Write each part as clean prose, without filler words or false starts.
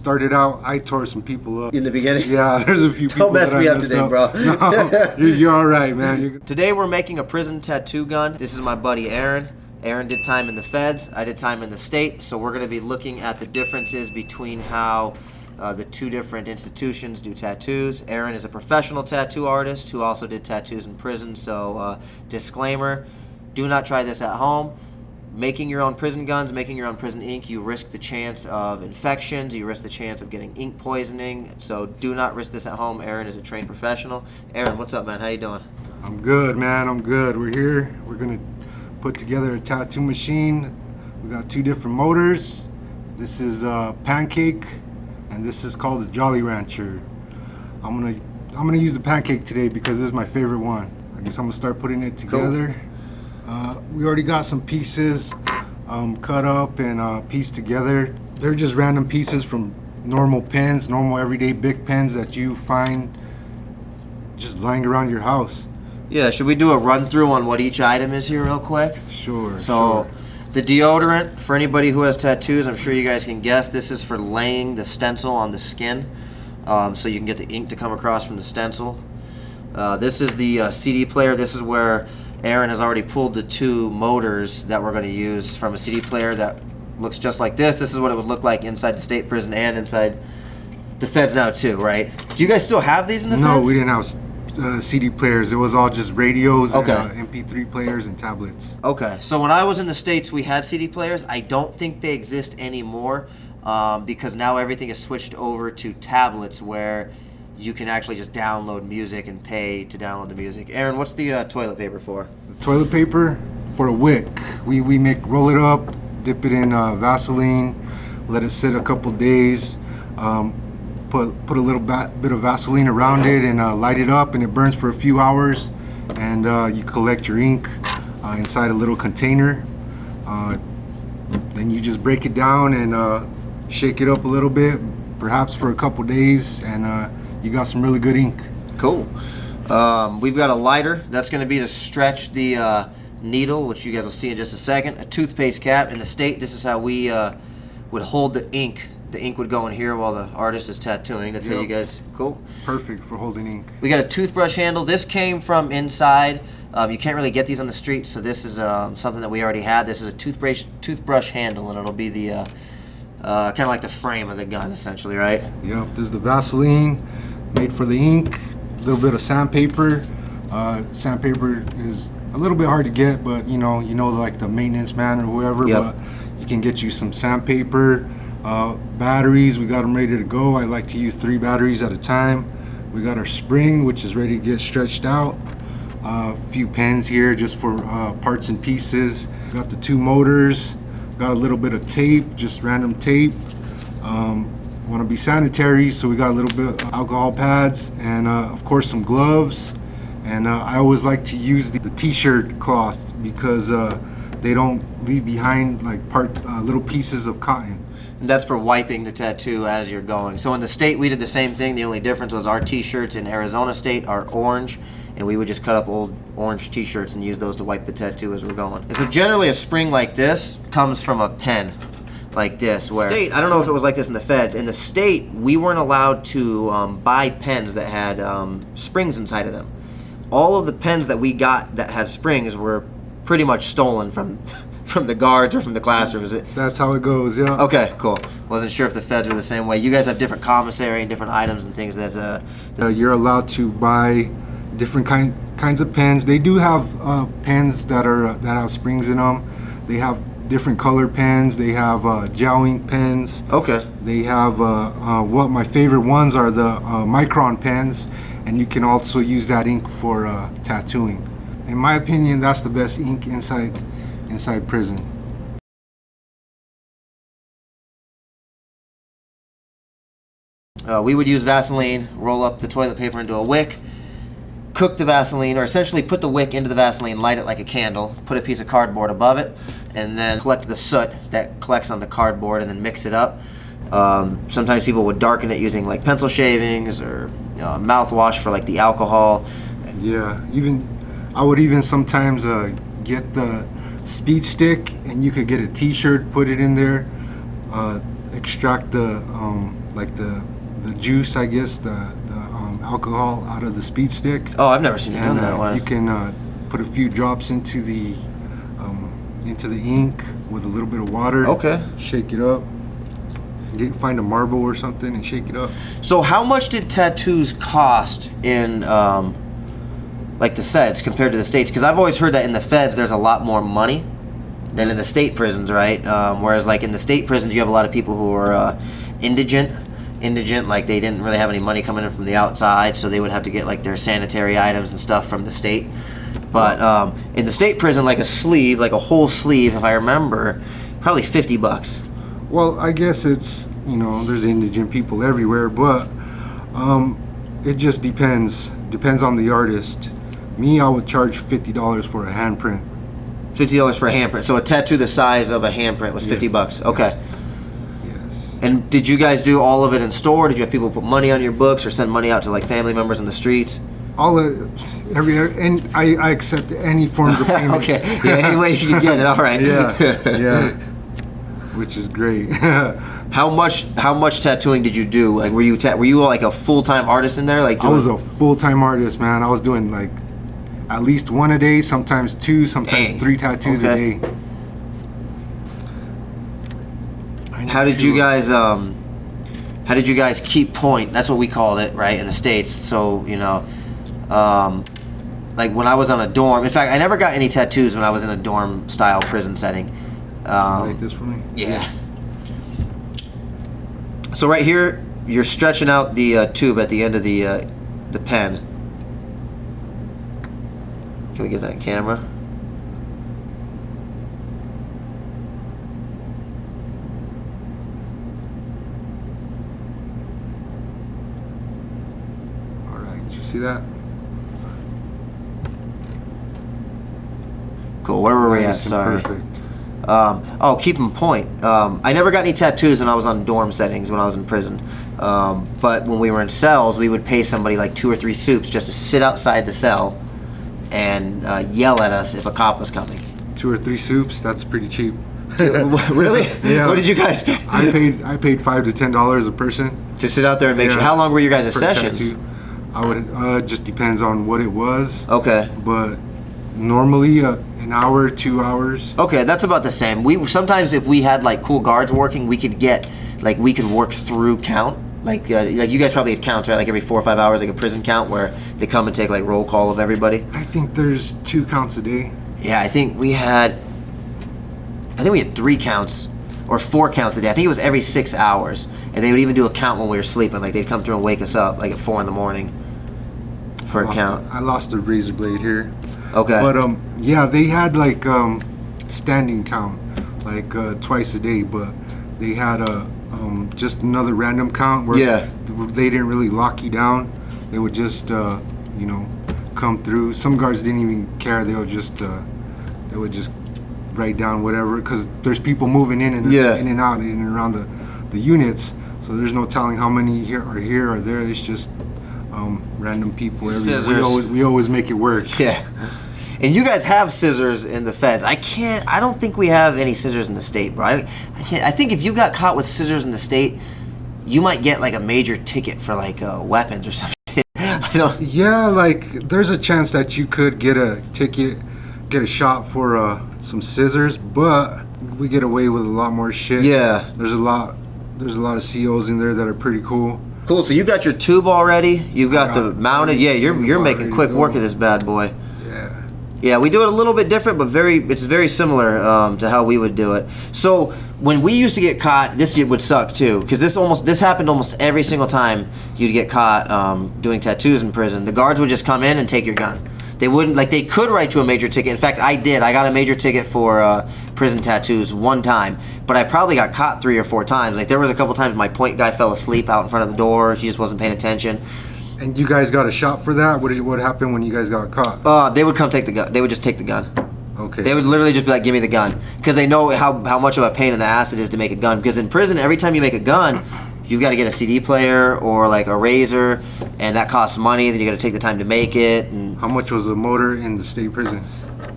started out, I tore some people up. In the beginning? Yeah, there's a few people Don't mess that me I up messed today, bro. No, you're all right, man. Today we're making a prison tattoo gun. This is my buddy Aaron. Aaron did time in the feds. I did time in the state. So we're going to be looking at the differences between how the two different institutions do tattoos. Aaron is a professional tattoo artist who also did tattoos in prison. So disclaimer, do not try this at home. Making your own prison guns, making your own prison ink, you risk the chance of infections, you risk the chance of getting ink poisoning, so do not risk this at home. Aaron is a trained professional. Aaron, what's up, man? How you doing? I'm good, man. I'm good. We're here. We're going to put together a tattoo machine. We got two different motors. This is Pancake, and this is called the Jolly Rancher. I'm gonna use the Pancake today because this is my favorite one. I guess I'm gonna start putting it together. Cool. We already got some pieces cut up and pieced together. They're just random pieces from normal pens, normal everyday Bic pens that you find just lying around your house. Yeah, should we do a run through on what each item is here real quick? Sure. So, the deodorant, for anybody who has tattoos, I'm sure you guys can guess, this is for laying the stencil on the skin, so you can get the ink to come across from the stencil. This is the CD player. This is where Aaron has already pulled the two motors that we're going to use from a CD player that looks just like this. This is what it would look like inside the state prison and inside the feds now too, right? Do you guys still have these in the feds? No, we didn't have CD players. It was all just radios, okay, and MP3 players and tablets. Okay, so when I was in the States, we had CD players. I don't think they exist anymore because now everything is switched over to tablets where you can actually just download music and pay to download the music. Aaron, what's the toilet paper for? The toilet paper for a wick. We roll it up, dip it in Vaseline, let it sit a couple days, put a little bit of Vaseline around it and light it up, and it burns for a few hours, and you collect your ink inside a little container. Then you just break it down and shake it up a little bit, perhaps for a couple days, and you got some really good ink. Cool. We've got a lighter. That's going to be to stretch the needle, which you guys will see in just a second. A toothpaste cap. In the state, this is how we would hold the ink. The ink would go in here while the artist is tattooing. That's how you guys... Cool. Perfect for holding ink. We got a toothbrush handle. This came from inside. You can't really get these on the street, so this is something that we already had. This is a toothbrush handle, and it'll be the kind of like the frame of the gun, essentially, right? Yep. This is the Vaseline made for the ink. A little bit of sandpaper. Sandpaper is a little bit hard to get, but you know, like the maintenance man or whoever. Yep. But you can get you some sandpaper. Batteries, we got them ready to go. I like to use 3 batteries at a time. We got our spring, which is ready to get stretched out. A few pens here just for parts and pieces. Got the 2 motors. Got a little bit of tape, just random tape. Want to be sanitary, so we got a little bit of alcohol pads and of course some gloves. And I always like to use the t-shirt cloths because they don't leave behind like little pieces of cotton. And that's for wiping the tattoo as you're going. So in the state, we did the same thing. The only difference was our t-shirts in Arizona state are orange, and we would just cut up old orange t-shirts and use those to wipe the tattoo as we're going. And so generally a spring like this comes from a pen like this. Where state, I don't know if it was like this in the feds. In the state, we weren't allowed to buy pens that had springs inside of them. All of the pens that we got that had springs were pretty much stolen from the guards or from the classrooms. That's how it goes, yeah. Okay, cool. Wasn't sure if the feds were the same way. You guys have different commissary and different items and things that... You're allowed to buy different kinds of pens. They do have pens that have springs in them. They have different color pens. They have gel ink pens. Okay. They have what my favorite ones are the Micron pens, and you can also use that ink for tattooing. In my opinion, that's the best ink inside prison. We would use Vaseline, roll up the toilet paper into a wick, cook the Vaseline, or essentially put the wick into the Vaseline, light it like a candle, put a piece of cardboard above it, and then collect the soot that collects on the cardboard and then mix it up. Sometimes people would darken it using like pencil shavings or mouthwash for like the alcohol. Yeah, I would even sometimes get the speed stick, and you could get a t-shirt, put it in there, extract the like the juice, I guess, the alcohol out of the speed stick. Oh, I've never seen you done And that one. you can put a few drops into the ink with a little bit of water. Okay. Shake it up. Find a marble or something and shake it up. So how much did tattoos cost in like the feds compared to the states? Because I've always heard that in the feds there's a lot more money than in the state prisons, right? Whereas like in the state prisons you have a lot of people who are indigent, like they didn't really have any money coming in from the outside, so they would have to get like their sanitary items and stuff from the state. But in the state prison, like a sleeve, like a whole sleeve, if I remember, probably $50. Well, I guess it's, there's indigent people everywhere, but it just depends on the artist. Me, I would charge $50 for a handprint. $50 for a handprint. So a tattoo the size of a handprint was $50. Okay. Yes. And did you guys do all of it in store? Did you have people put money on your books or send money out to like family members in the streets? And I accept any forms of payment. Okay. Yeah, any way you can get it. All right. Yeah. Which is great. How much tattooing did you do? Like, were you like a full-time artist in there? Like, I was a full-time artist, man. I was doing like at least one a day, sometimes two, sometimes Dang. 3 tattoos a day. How did you guys keep point? That's what we called it, right, in the States. So, like when I was on a dorm. In fact, I never got any tattoos when I was in a dorm style prison setting. Like this for me? Yeah. So right here, you're stretching out the tube at the end of the pen. Can we get that on camera? All right. Did you see that? Cool. Where were we at? Nice and Sorry. perfect. Keep in point. I never got any tattoos when I was on dorm settings when I was in prison. But when we were in cells, we would pay somebody like 2 or 3 soups just to sit outside the cell and yell at us if a cop was coming. 2 or 3 soups. That's pretty cheap. Really? Yeah. What did you guys pay? I paid $5 to $10 a person. To sit out there and make Yeah. sure. How long were your guys' per sessions? tattoo. I would just depends on what it was. Okay. But normally an hour, 2 hours. Okay, that's about the same. We sometimes, if we had like cool guards working, we could work through count. Like you guys probably had counts, right? Like every 4 or 5 hours, like a prison count where they come and take like roll call of everybody. I think there's 2 counts a day. Yeah, I think we had 3 counts or 4 counts a day. I think it was every 6 hours, and they would even do a count when we were sleeping. Like they'd come through and wake us up like at 4 in the morning for a count. I lost a razor blade here. Okay. But yeah, they had like standing count, like twice a day. But they had just another random count where they didn't really lock you down. They would just come through. Some guards didn't even care. They would just write down whatever, because there's people moving in and out in and around the units. So there's no telling how many here or there. It's just random people everywhere. We always make it work. Yeah. And you guys have scissors in the feds. I don't think we have any scissors in the state, bro. I can't. I think if you got caught with scissors in the state, you might get like a major ticket for like weapons or something. Yeah, like there's a chance that you could get a ticket, get a shot for some scissors, but we get away with a lot more shit. Yeah. There's a lot of COs in there that are pretty cool. Cool. So you got your tube already. You've got the mounted. Yeah, you're making quick work of this bad boy. Yeah. Yeah, we do it a little bit different, but it's very similar to how we would do it. So when we used to get caught, this would suck too, because this happened almost every single time you'd get caught doing tattoos in prison. The guards would just come in and take your gun. They wouldn't, like, they could write you a major ticket. In fact, I did. I got a major ticket for prison tattoos one time, but I probably got caught 3 or 4 times. Like, there was a couple times my point guy fell asleep out in front of the door. He just wasn't paying attention. And you guys got a shot for that? What happened when you guys got caught? They would come take the gun. They would just take the gun. Okay. They would literally just be like, give me the gun. Because they know how much of a pain in the ass it is to make a gun. Because in prison, every time you make a gun, you've got to get a CD player or like a razor, and that costs money. Then you got to take the time to make it. And how much was a motor in the state prison?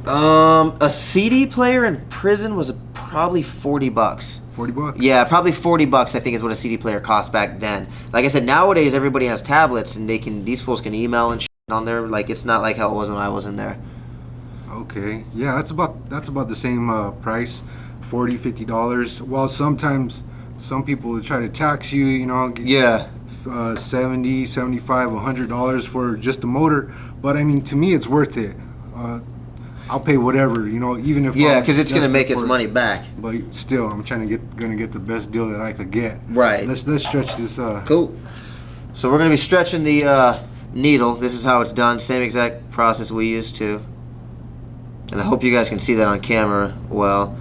a CD player in prison was probably $40. $40? Yeah, probably $40. I think is what a CD player cost back then. Like I said, nowadays everybody has tablets and these fools can email and shit on there. Like it's not like how it was when I was in there. Okay, yeah, that's about the same price, $40-$50. Well, sometimes some people will try to tax you, you know, Yeah. $70, $75, $100 for just the motor. But I mean, to me, it's worth it. I'll pay whatever, you know, even if Yeah, I'm because it's gonna make its desperate for it. money back. But still, I'm gonna get the best deal that I could get. Right. Let's stretch this. Cool. So we're gonna be stretching the needle. This is how it's done. Same exact process we used to. And I hope you guys can see that on camera well.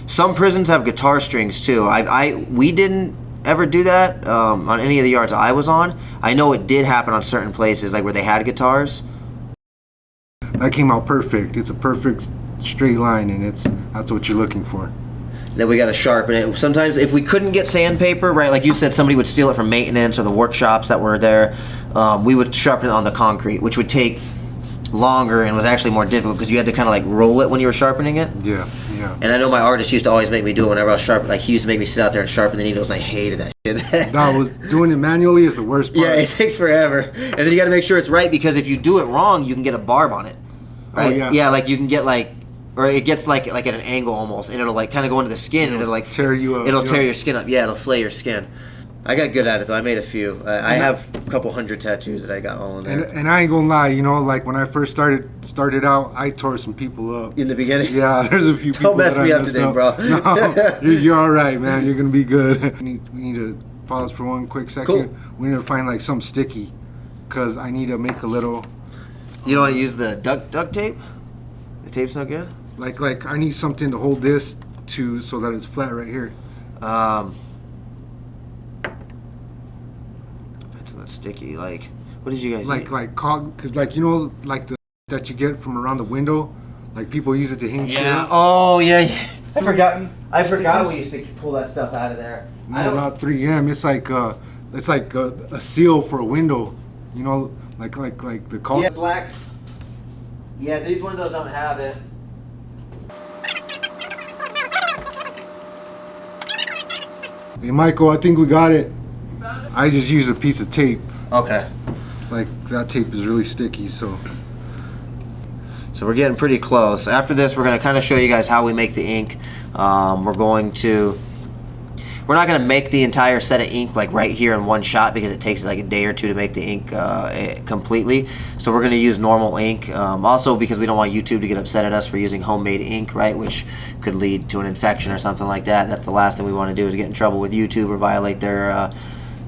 Some prisons have guitar strings too. We didn't ever do that on any of the yards I was on. I know it did happen on certain places, like where they had guitars. That came out perfect. It's a perfect straight line, and that's what you're looking for. Then we got to sharpen it. Sometimes if we couldn't get sandpaper, right, like you said, somebody would steal it from maintenance or the workshops that were there, we would sharpen it on the concrete, which would take longer and was actually more difficult because you had to kind of like roll it when you were sharpening it. Yeah. And I know my artist used to always make me do it whenever I was sharpening. Like he used to make me sit out there and sharpen the needles, and I hated that shit. That was doing it manually is the worst part. Yeah, it takes forever. And then you got to make sure it's right because if you do it wrong, you can get a barb on it. Right? Oh, yeah. Yeah, like you can get like, or it gets like at an angle almost, and it'll like kind of go into the skin, and it'll like tear you up. It'll tear your skin up. Yeah, it'll flay your skin. I got good at it though. I made a few. I have a couple hundred tattoos that I got all in there. And I ain't gonna lie, you know, like when I first started out, I tore some people up. In the beginning? Yeah, there's a few people. Don't mess that me I up messed today, bro. No, you're all right, man. You're gonna be good. We need to pause for one quick second. Cool. We need to find like something sticky, cause I need to make a little. You don't want to use the duct tape? The tape's not good? Like I need something to hold this to so that it's flat right here. It's not sticky. Like, what did you guys eat? Like cause like you know like the that you get from around the window, like people use it to hang shit Yeah. up. Oh yeah. I forgot we used to pull that stuff out of there. No, not 3M. It's like a seal for a window. You know, like the call. Yeah, black. Yeah, these windows don't have it. Hey Michael, I think we got it. I just used a piece of tape. Okay. Like that tape is really sticky, so. So we're getting pretty close. After this, we're going to kind of show you guys how we make the ink. We're not going to make the entire set of ink like right here in one shot because it takes like a day or two to make the ink completely. So we're going to use normal ink. Also because we don't want YouTube to get upset at us for using homemade ink, right? Which could lead to an infection or something like that. That's the last thing we want to do is get in trouble with YouTube or violate their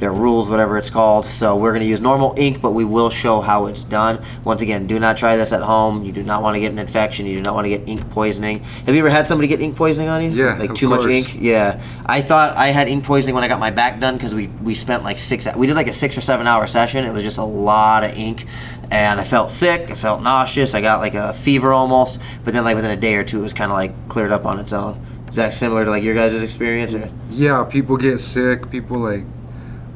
rules, whatever it's called. So we're going to use normal ink, but we will show how it's done. Once again, do not try this at home. You do not want to get an infection. You do not want to get ink poisoning. Have you ever had somebody get ink poisoning on you? Yeah, like of too much course. ink? Yeah. I thought I had ink poisoning when I got my back done because we spent like we did like a 6 or 7 hour session. It was just a lot of ink, and I felt sick. I felt nauseous. I got like a fever almost, but then like within a day or two, it was kind of like cleared up on its own. Is that similar to like your guys' experience? Or? Yeah, people get sick. People like.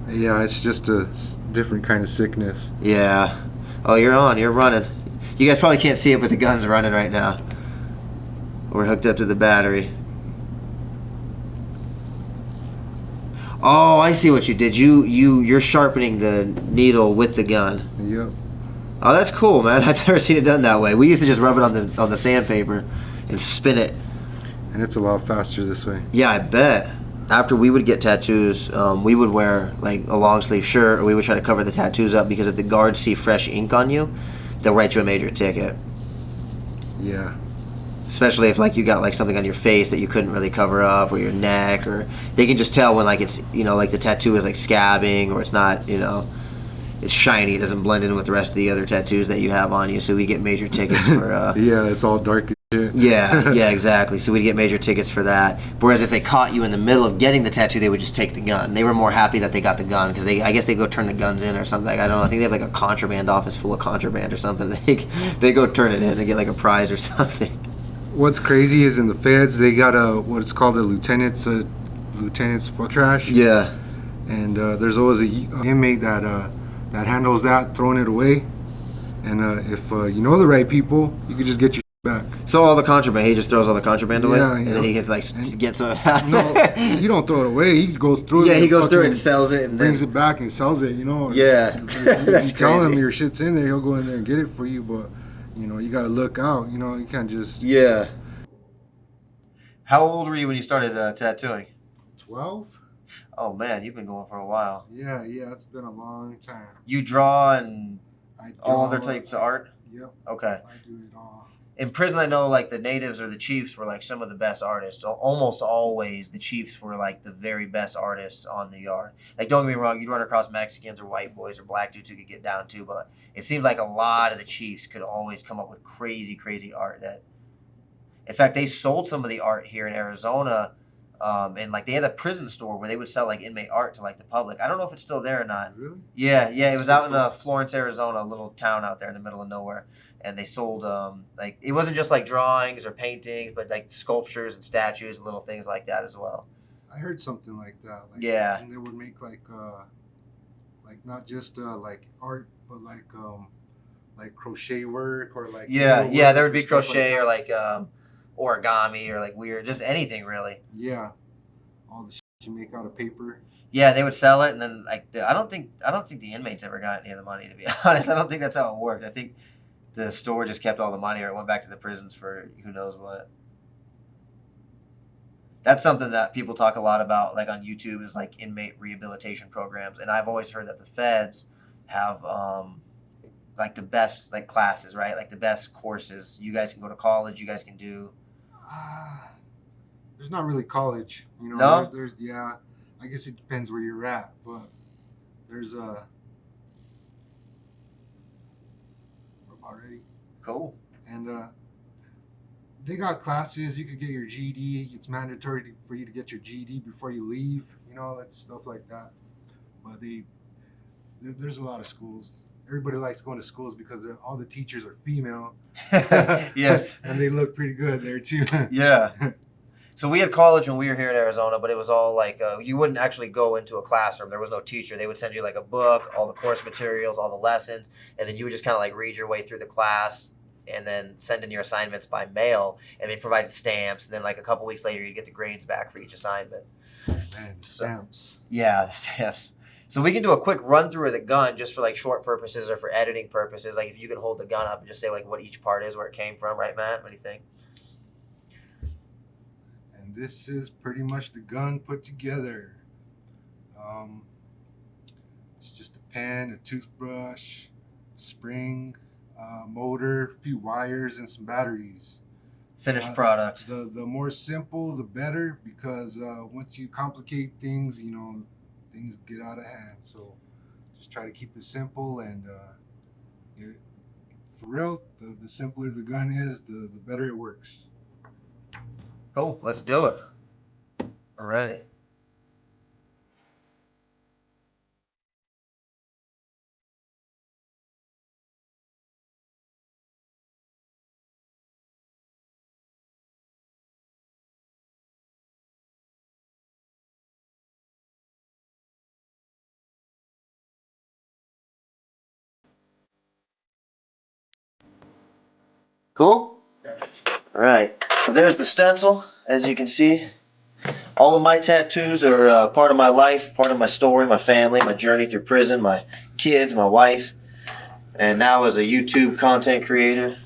Yeah, it's just a different kind of sickness. Yeah. Oh, you're on. You're running. You guys probably can't see it, but the gun's running right now. We're hooked up to the battery. Oh, I see what you did. You're sharpening the needle with the gun. Yep. Oh, that's cool, man. I've never seen it done that way. We used to just rub it on the sandpaper and spin it. And it's a lot faster this way. Yeah, I bet. After we would get tattoos, we would wear like a long sleeve shirt, or we would try to cover the tattoos up because if the guards see fresh ink on you, they'll write you a major ticket. Yeah. Especially if like you got like something on your face that you couldn't really cover up, or your neck, or they can just tell when like it's like the tattoo is like scabbing, or it's not it's shiny, it doesn't blend in with the rest of the other tattoos that you have on you. So we get major tickets for. Yeah, it's all dark as shit. Yeah, exactly. So we'd get major tickets for that. Whereas if they caught you in the middle of getting the tattoo, they would just take the gun. They were more happy that they got the gun because I guess they go turn the guns in or something. I don't know. I think they have like a contraband office full of contraband or something. They go turn it in and get like a prize or something. What's crazy is in the feds they got what's called a lieutenant's fuck trash. Yeah. And there's always a inmate that handles that, throwing it away. And if you know the right people, you could just get your back. So all the contraband, he just throws all the contraband away, Yeah, and yeah. then he gets like gets some. No, you don't throw it away. He goes through it. Yeah, he and goes through it and fucking sells it, and brings then it back and sells it. Yeah. You That's tell him crazy. your shit's in there. He'll go in there and get it for you. But you got to look out. You can't just. Yeah. How old were you when you started tattooing? 12. Oh man, you've been going for a while. Yeah, it's been a long time. You draw and I all draw, other types of art? Yep, Okay. I do it all. In prison, I know like the natives or the chiefs were like some of the best artists. Almost always, the chiefs were like the very best artists on the yard. Like, don't get me wrong, you'd run across Mexicans or white boys or black dudes who could get down too, but it seemed like a lot of the chiefs could always come up with crazy, crazy art. That, in fact, they sold some of the art here in Arizona, and like they had a prison store where they would sell like inmate art to like the public. I don't know if it's still there or not. Really? Yeah, it was out in Florence, Arizona, a little town out there in the middle of nowhere. And they sold like it wasn't just like drawings or paintings, but like sculptures and statues and little things like that as well. I heard something like that. Like, Yeah. And they would make like not just like art, but like crochet work or like Yeah, needlework there would be and stuff crochet that. or like origami or like weird, just anything really. Yeah, all the shit you make out of paper. Yeah, they would sell it, and then like I don't think the inmates ever got any of the money. To be honest, I don't think that's how it worked. I think the store just kept all the money, or it went back to the prisons for who knows what. That's something that people talk a lot about, like on YouTube, is like inmate rehabilitation programs. And I've always heard that the feds have like the best like classes, right? Like the best courses. You guys can go to college. You guys can do. There's not really college, No? There's I guess it depends where you're at, but there's already. Cool. And they got classes. You could get your GED. It's mandatory for you to get your GED before you leave. That's stuff like that. But there's a lot of schools. Everybody likes going to schools because all the teachers are female. Yes. And they look pretty good there too. Yeah. So we had college when we were here in Arizona, but it was all like you wouldn't actually go into a classroom. There was no teacher. They would send you like a book, all the course materials, all the lessons, and then you would just kind of like read your way through the class and then send in your assignments by mail. And they provided stamps. And then like a couple weeks later, you'd get the grades back for each assignment. Man, stamps. Yeah, the stamps. So we can do a quick run through of the gun just for like short purposes or for editing purposes. Like if you can hold the gun up and just say like what each part is, where it came from, right, Matt? What do you think? And this is pretty much the gun put together. It's just a pen, a toothbrush, spring, motor, a few wires, and some batteries. Finished product. The more simple, the better, because once you complicate things, things get out of hand. So just try to keep it simple, and for real, the simpler the gun is, the better it works. Cool. Let's do it. All right. Cool? All right. So there's the stencil, as you can see. All of my tattoos are part of my life, part of my story, my family, my journey through prison, my kids, my wife, and now as a YouTube content creator.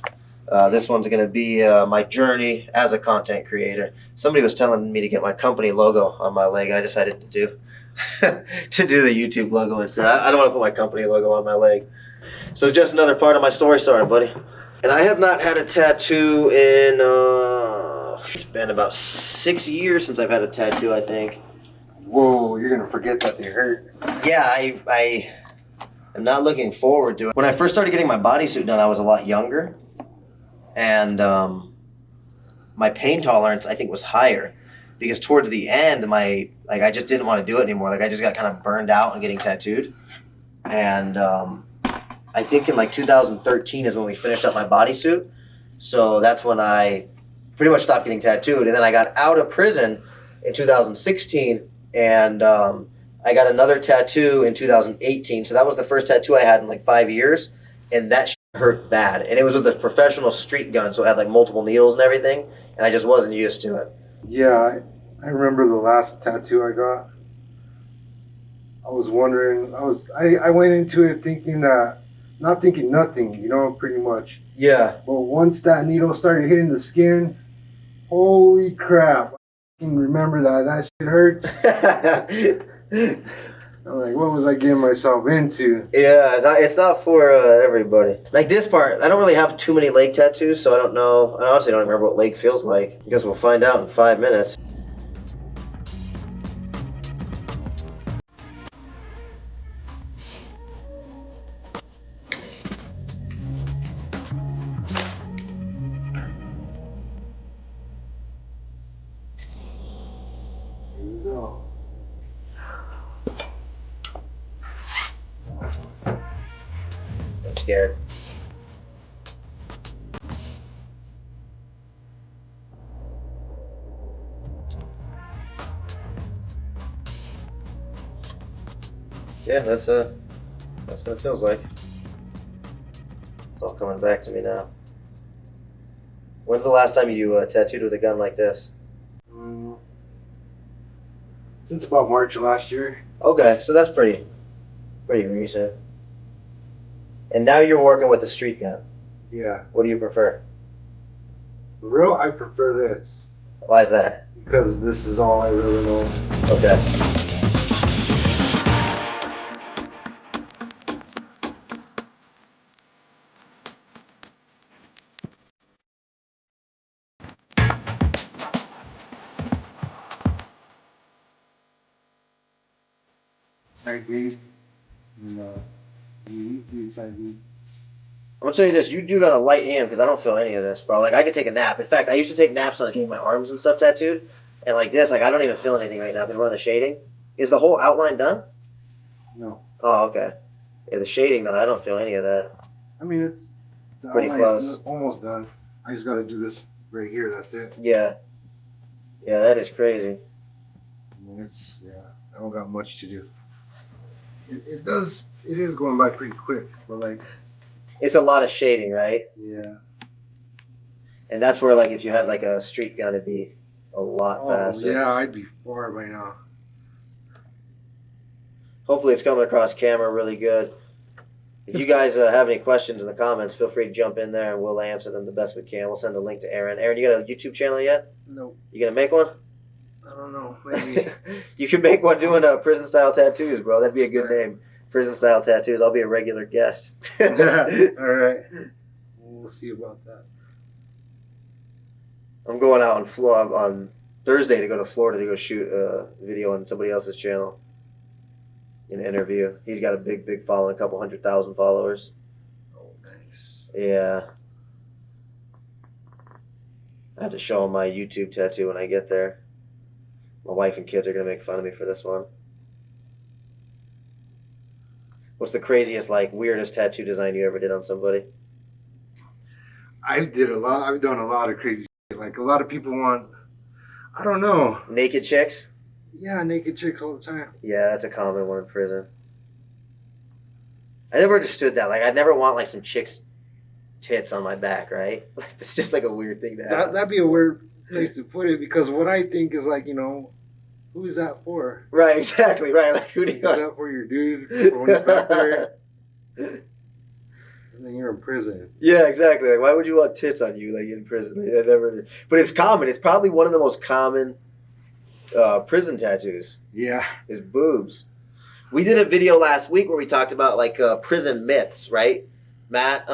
This one's going to be my journey as a content creator. Somebody was telling me to get my company logo on my leg. I decided to do the YouTube logo instead. I don't want to put my company logo on my leg. So just another part of my story. Sorry, buddy. And I have not had a tattoo in, it's been about 6 years since I've had a tattoo, I think. Whoa, you're going to forget that they hurt. Yeah, I am not looking forward to it. When I first started getting my bodysuit done, I was a lot younger. And my pain tolerance, I think, was higher. Because towards the end, I just didn't want to do it anymore. Like, I just got kind of burned out on getting tattooed. And I think in like 2013 is when we finished up my bodysuit. So that's when I pretty much stopped getting tattooed. And then I got out of prison in 2016, and I got another tattoo in 2018. So that was the first tattoo I had in like 5 years. And that hurt bad, and it was with a professional street gun, so it had like multiple needles and everything, and I just wasn't used to it. Yeah, I remember the last tattoo I got. I was wondering. I went into it thinking that, not thinking nothing, you know, pretty much. Yeah. But once that needle started hitting the skin, holy crap! I can remember that shit hurts. I'm like, what was I getting myself into? Yeah, it's not for everybody. Like this part, I don't really have too many leg tattoos, so I don't know. I honestly don't remember what leg feels like. I guess we'll find out in 5 minutes. Here we go. I'm scared. Yeah, that's what it feels like. It's all coming back to me now. When's the last time you tattooed with a gun like this? Since about March of last year. Okay, so that's pretty recent. And now you're working with the street gun. Yeah. What do you prefer? For real, I prefer this. Why is that? Because this is all I really know. Okay. Side B. And side B. I'm gonna tell you this: you do got a light hand because I don't feel any of this, bro. Like I could take a nap. In fact, I used to take naps when I getting my arms and stuff tattooed, and like this, like I don't even feel anything right now because we're on the shading. Is the whole outline done? No. Oh, okay. Yeah, the shading though, I don't feel any of that. I mean, it's Pretty close. Almost done. I just got to do this right here. That's it. Yeah. Yeah, that is crazy. I mean, I don't got much to do. It does. It is going by pretty quick, but like. It's a lot of shading, right? Yeah. And that's where, like, if you had like a street gun, it'd be a lot faster. Yeah, I'd be far by now. Hopefully, it's coming across camera really good. If you guys have any questions in the comments, feel free to jump in there and we'll answer them the best we can. We'll send a link to Aaron. Aaron, you got a YouTube channel yet? Nope. You gonna make one? I don't know. Maybe. You can make one doing prison style tattoos, bro. That'd be a good name. Prison style tattoos. I'll be a regular guest. All right. We'll see about that. I'm going out on Thursday to go to Florida to go shoot a video on somebody else's channel. An interview. He's got a big following, a couple 100,000 followers. Oh, nice. Yeah. I have to show him my YouTube tattoo when I get there. My wife and kids are gonna make fun of me for this one. What's the craziest, like, weirdest tattoo design you ever did on somebody? I've done a lot of crazy shit. Like a lot of people want. I don't know. Naked chicks? Yeah, naked chicks all the time. Yeah, that's a common one in prison. I never understood that. Like, I'd never want, like, some chick's tits on my back, right? Like, it's just, like, a weird thing to have. That'd be a weird place to put it because what I think is like, who is that for? Right, exactly, right. Like, who do you Is that for your dude? For when he's back there? And then you're in prison. Yeah, exactly. Like, why would you want tits on you, like, in prison? Like, I never. But it's common. It's probably one of the most common prison tattoos. Yeah. Is boobs. We did a video last week where we talked about like prison myths, right? Matt,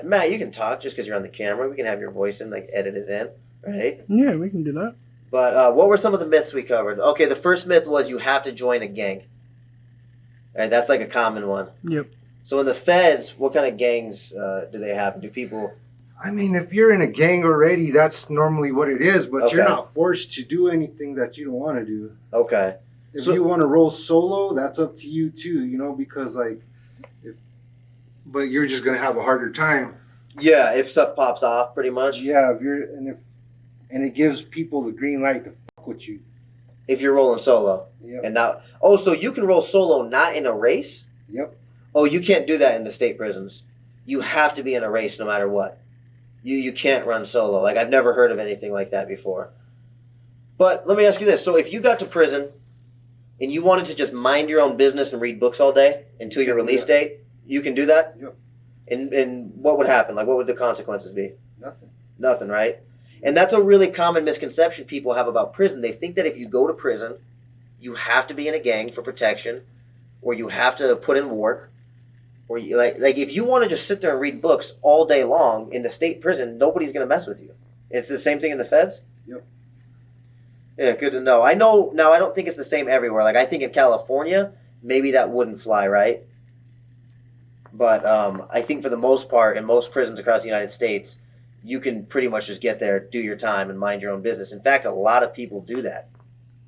Matt, you can talk just because you're on the camera. We can have your voice in, like edit it in, right? Yeah, we can do that. But what were some of the myths we covered? Okay, the first myth was you have to join a gang. All right, that's like a common one. Yep. So in the feds, what kind of gangs do they have? Do people? I mean, if you're in a gang already, that's normally what it is, but you're Okay. not forced to do anything that you don't want to do. Okay. If So- you want to roll solo, that's up to you too, because like, but you're just going to have a harder time. Yeah, if stuff pops off, pretty much. Yeah, and it gives people the green light to fuck with you. If you're rolling solo. Yep. And now, oh, so you can roll solo not in a race? Yep. Oh, you can't do that in the state prisons. You have to be in a race no matter what. You can't run solo. Like I've never heard of anything like that before. But let me ask you this: so if you got to prison and you wanted to just mind your own business and read books all day until your release date, you can do that. Yep. And what would happen? Like what would the consequences be? Nothing. Nothing, right? And that's a really common misconception people have about prison. They think that if you go to prison, you have to be in a gang for protection, or you have to put in work, or you, like if you want to just sit there and read books all day long in the state prison, nobody's gonna mess with you. It's the same thing in the feds. Yep. Yeah, good to know. I know now. I don't think it's the same everywhere. Like I think in California, maybe that wouldn't fly, right? But I think for the most part, in most prisons across the United States, you can pretty much just get there, do your time, and mind your own business. In fact, a lot of people do that.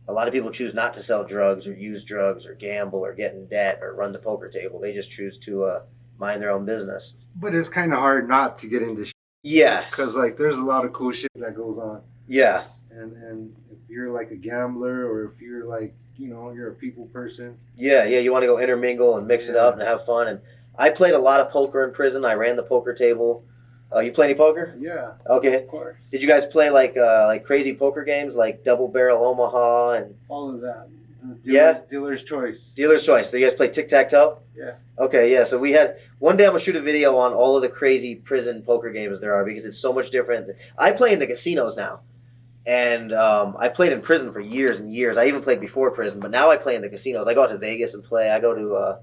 A lot of people choose not to sell drugs or use drugs or gamble or get in debt or run the poker table. They just choose to mind their own business. But it's kind of hard not to get into shit. Yes. Because, like, there's a lot of cool shit that goes on. Yeah. And if you're, like, a gambler or if you're, like, you know, you're a people person. Yeah, you want to go intermingle and mix it up and have fun. And I played a lot of poker in prison. I ran the poker table. You play any poker? Yeah. Okay. Of course. Did you guys play like crazy poker games like Double Barrel Omaha and All of that. Dealer's choice. Dealer's Choice? So you guys play tic tac toe? Yeah. Okay, yeah. So we had one day. I'm gonna shoot a video on all of the crazy prison poker games there are because it's so much different. I play in the casinos now, and I played in prison for years and years. I even played before prison, but now I play in the casinos. I go out to Vegas and play. I go to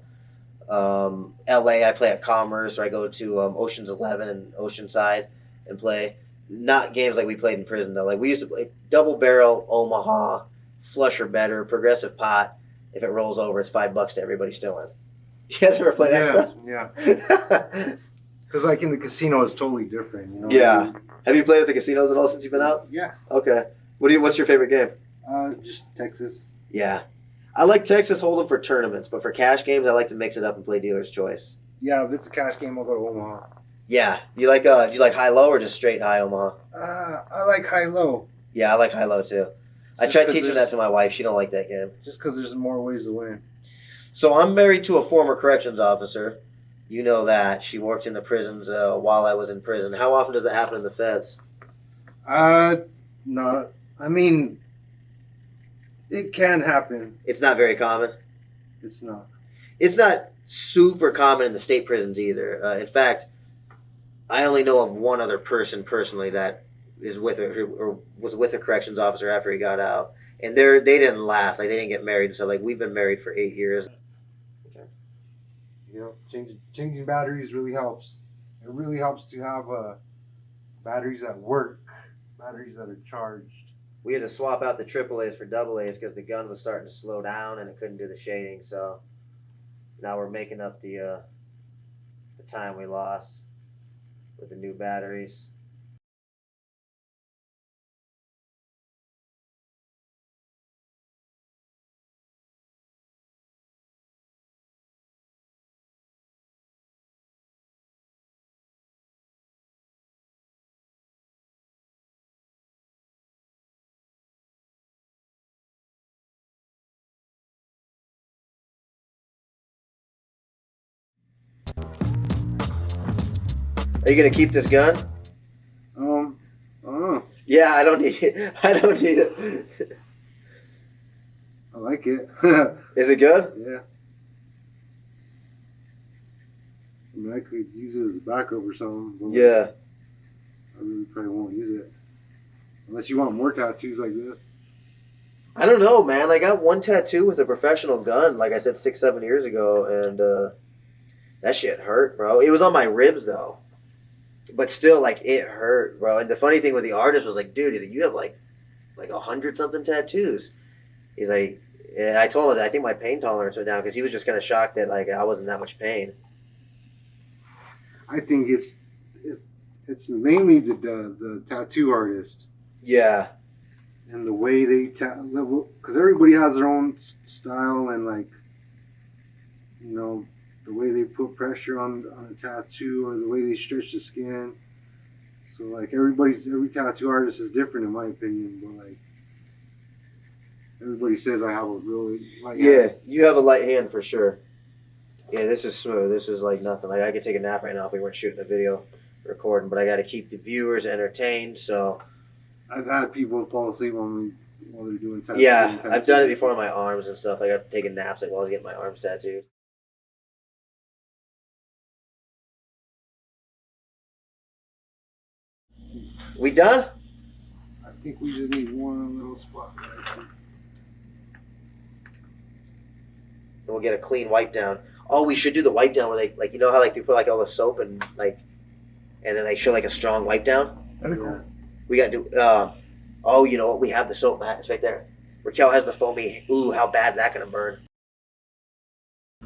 LA, I play at Commerce, or I go to Ocean's 11 and Oceanside and play. Not games like we played in prison though. Like we used to play Double Barrel, Omaha, Flush or Better, Progressive Pot. If it rolls over, it's $5 to everybody still in. You guys ever play that stuff? Yeah. Because like in the casino, it's totally different. You know? Yeah. Have you played at the casinos at all since you've been out? Yeah. Okay. What's your favorite game? Just Texas. Yeah. I like Texas Hold'em for tournaments, but for cash games, I like to mix it up and play Dealer's Choice. Yeah, if it's a cash game, I'll go to Omaha. Yeah. You like high low or just straight high Omaha? I like high low. Yeah, I like high low too. I tried teaching that to my wife. She don't like that game. Just because there's more ways to win. So I'm married to a former corrections officer. You know that. She worked in the prisons while I was in prison. How often does that happen in the feds? No. I mean, it can happen. It's not very common. It's not. It's not super common in the state prisons either. In fact, I only know of one other person personally that is with or was with a corrections officer after he got out, and they didn't last. Like they didn't get married. So like we've been married for 8 years. Okay. You know, changing batteries really helps. It really helps to have batteries that work, batteries that are charged. We had to swap out the AAA's for AA's because the gun was starting to slow down and it couldn't do the shading. So now we're making up the time we lost with the new batteries. Are you gonna keep this gun? I don't know. Yeah, I don't need it. I don't need it. I like it. Is it good? Yeah. I mean, I could use it as a backup or something. But Yeah. I really probably won't use it. Unless you want more tattoos like this. I don't know, man. I got one tattoo with a professional gun, like I said 6-7 years ago, and that shit hurt, bro. It was on my ribs though. But still, like, it hurt, bro. And the funny thing with the artist was like, dude, he's like, you have like 100-something tattoos. He's like, and I told him that I think my pain tolerance went down because he was just kind of shocked that like I wasn't that much pain. I think it's mainly the tattoo artist Yeah. and the way they because everybody has their own style and like, you know, the way they put pressure on a tattoo or the way they stretch the skin. So like every tattoo artist is different in my opinion, but like everybody says I have a really light hand. Yeah, you have a light hand for sure. Yeah, this is smooth. This is like nothing. Like I could take a nap right now if we weren't shooting a video recording, but I got to keep the viewers entertained. So I've had people fall asleep while they're doing tattoos. yeah, I've done it before on my arms and stuff. I got taking naps like while I was getting my arms tattooed. We done? I think we just need one little spot. And we'll get a clean wipe down. Oh, we should do the wipe down where they like, you know how like they put like all the soap and like, and then they show like a strong wipe down. That'd be cool. We got to do. Oh, you know what? We have the soap mat. It's right there. Raquel has the foamy. Ooh, how bad is that gonna burn?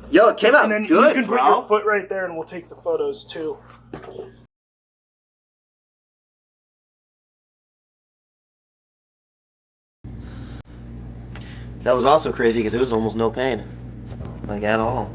Yo, it came out And then good, you can put bro. your foot right there, and we'll take the photos too. That was also crazy because it was almost no pain, like at all.